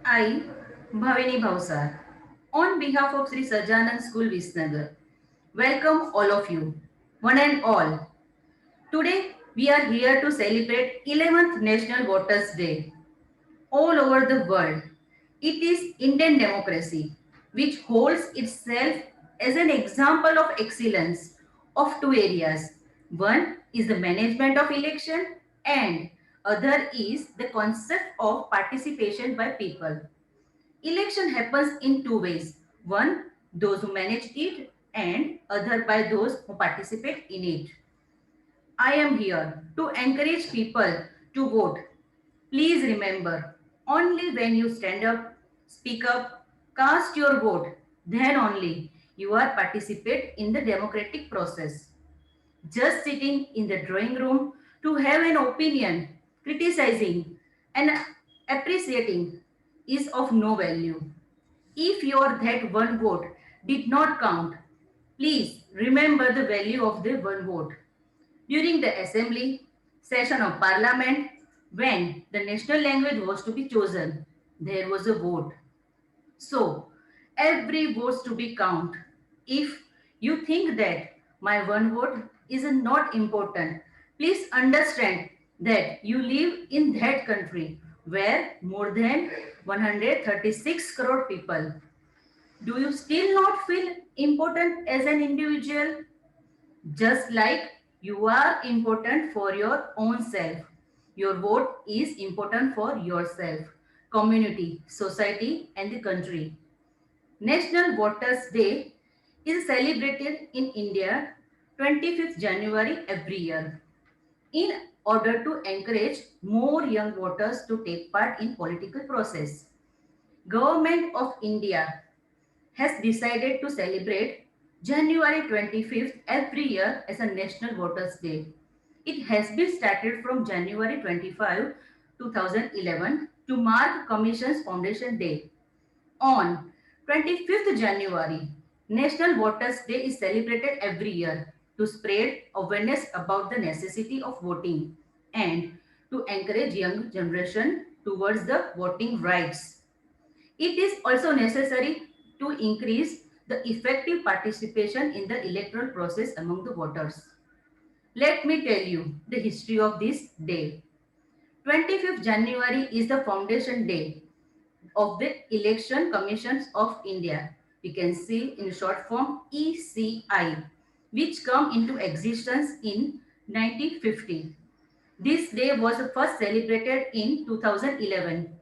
I, Bhavini Bhausar, on behalf of Sri Sajanand School Visnagar, welcome all of you, one and all. Today, we are here to celebrate 11th National Voters Day all over the world. It is Indian democracy, which holds itself as an example of excellence of two areas. One is the management of election and other is the concept of participation by people. Election happens in two ways. One, those who manage it, and other by those who participate in it. I am here to encourage people to vote. Please remember, only when you stand up, speak up, cast your vote, then only you are participate in the democratic process. Just sitting in the drawing room to have an opinion, criticizing and appreciating is of no value. If your that one vote did not count, please remember the value of the one vote. During the assembly session of parliament, when the national language was to be chosen, there was a vote. So, every vote to be count. If you think that my one vote is not important, please understand that you live in that country where more than 136 crore people. Do you still not feel important as an individual? Just like you are important for your own self. Your vote is important for yourself, community, society, and the country. National Voters Day is celebrated in India 25th January every year in order to encourage more young voters to take part in political process. Government of India has decided to celebrate January 25th every year as a National Voters Day. It has been started from January 25, 2011 to mark Commission's Foundation Day. On 25th January, National Voters Day is celebrated every year to spread awareness about the necessity of voting and to encourage young generation towards the voting rights. It is also necessary to increase the effective participation in the electoral process among the voters. Let me tell you the history of this day. 25th January is the foundation day of the Election Commissions of India. We can see in short form ECI, which come into existence in 1950. This day was first celebrated in 2011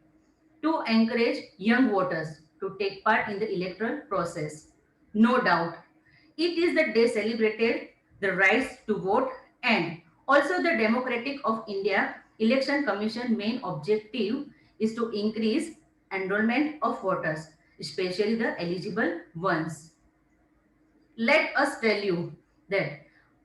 to encourage young voters to take part in the electoral process. No doubt, it is the day celebrated the rights to vote and also the Democratic of India Election Commission main objective is to increase enrollment of voters, especially the eligible ones. Let us tell you that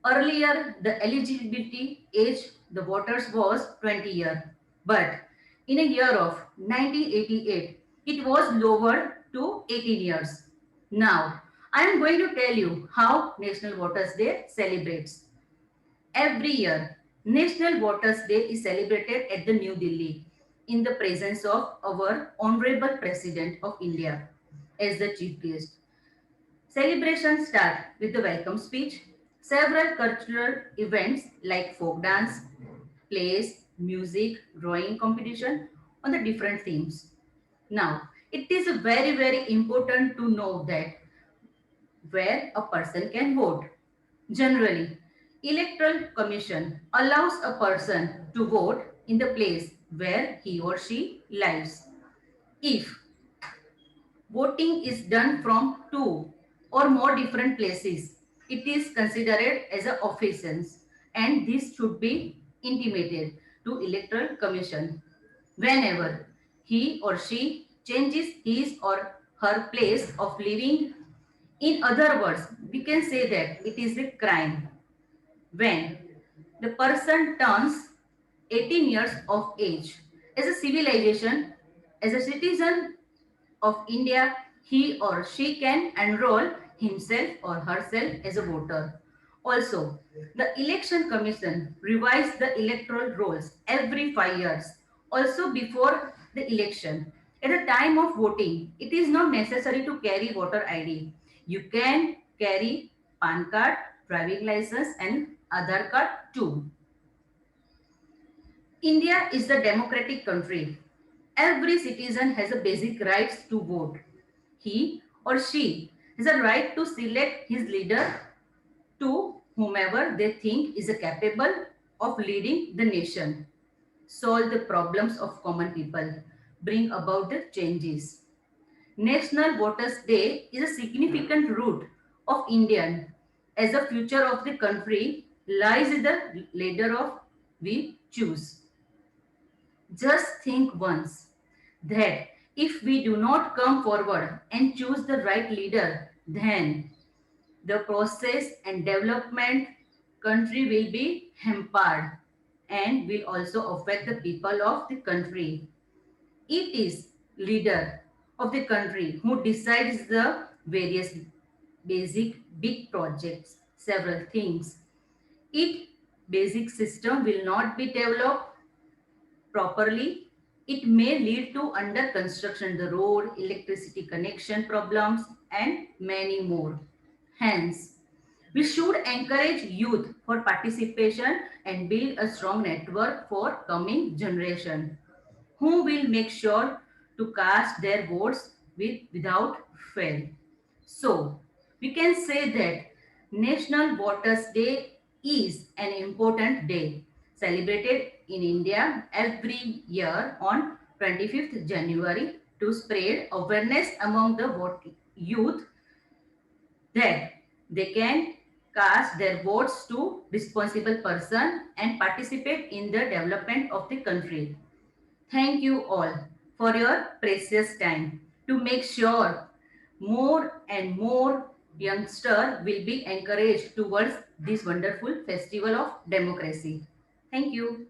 earlier the eligibility age the voters was 20 years, but in a year of 1988 it was lowered to 18 years. Now I am going to tell you how National Voters Day celebrates. Every year, National Voters Day is celebrated at the New Delhi in the presence of our Honorable President of India as the chief guest. Celebrations start with the welcome speech, several cultural events like folk dance, plays, music, drawing competition on the different themes. Now, it is very important to know that where a person can vote. Generally, Electoral Commission allows a person to vote in the place where he or she lives. If voting is done from two or more different places, it is considered as an offense and this should be intimated to Electoral Commission. Whenever he or she changes his or her place of living, in other words, we can say that it is a crime. When the person turns 18 years of age, as a civilization, as a citizen of India, he or she can enroll himself or herself as a voter. Also, the Election Commission revises the electoral rolls every 5 years, also before the election. At the time of voting, it is not necessary to carry voter ID. You can carry PAN card, driving license, and Aadhaar card too. India is the democratic country. Every citizen has a basic rights to vote. He or she has a right to select his leader to whomever they think is capable of leading the nation, solve the problems of common people, bring about the changes. National Voters Day is a significant root of Indian as the future of the country lies in the leader of we choose. Just think once that if we do not come forward and choose the right leader, then the process and development country will be hampered and will also affect the people of the country. It is leader of the country who decides the various basic big projects, several things. It basic system will not be developed properly. It may lead to under construction the road, electricity connection problems, and many more. Hence, we should encourage youth for participation and build a strong network for coming generation who will make sure to cast their votes without fail. So, we can say that National Voters Day is an important day celebrated in India every year on 25th January to spread awareness among the youth that they can cast their votes to responsible person and participate in the development of the country. Thank you all for your precious time to make sure more and more youngsters will be encouraged towards this wonderful festival of democracy. Thank you.